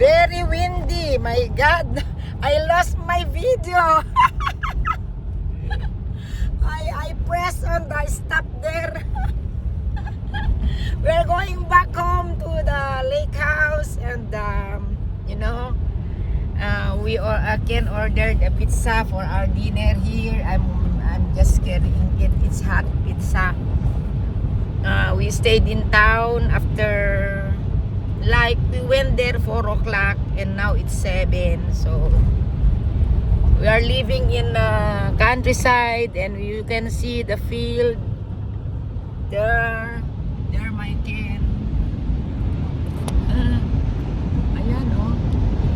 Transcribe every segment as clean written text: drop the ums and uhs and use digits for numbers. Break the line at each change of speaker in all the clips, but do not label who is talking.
Very windy. My God. I lost my video. I pressed on the stop there. We're going back home to the lake house, and you know, we can order the pizza for our dinner here. I'm just carrying it. It's hot pizza. We stayed in town after, like, we went there 4 o'clock and now it's 7. So we are living in the countryside, and you can see the field there my tent. Ayan, oh,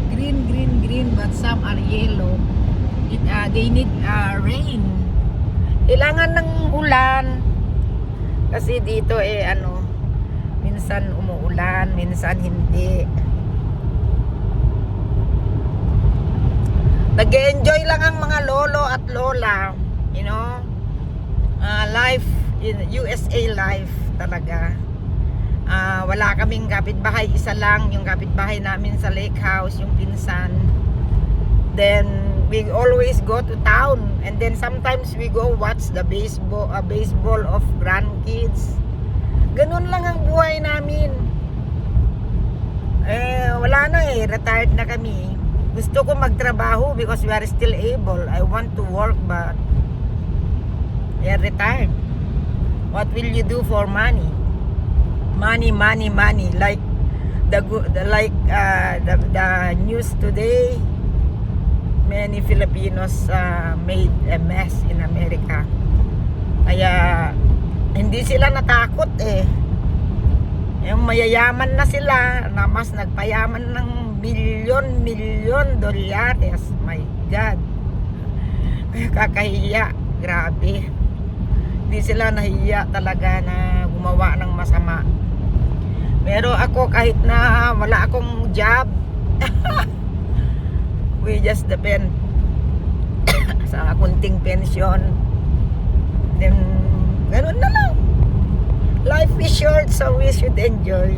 green, but some are yellow. They need rain. Kailangan ng ulan kasi dito minsan umuulan, minsan hindi. Nag-enjoy lang ang mga lolo at lola, you know. Life in USA life talaga. Wala kaming kapitbahay, isa lang yung kapitbahay namin sa lake house, yung pinsan. Then we always go to town, and then sometimes we go watch the baseball of grandkids. Ganun lang ang buhay namin. Wala na retired na kami. Gusto ko magtrabaho because we are still able. I want to work, but we are retired. What will you do for money? Money. Like the news today, many Filipinos made a mess in America. Kaya hindi sila natakot Yung mayayaman na sila, na mas nagpayaman ng milyon dolyares. My God. Kakahiya. Grabe. Hindi sila nahiya talaga na gumawa ng masama. Pero ako, kahit na wala akong job, we just depend sa kunting pension. Then ganun na lang. Life is short, so we should enjoy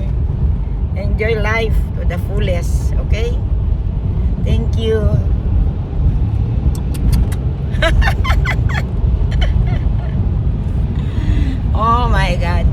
life to the fullest. Okay? Thank you. Oh my God.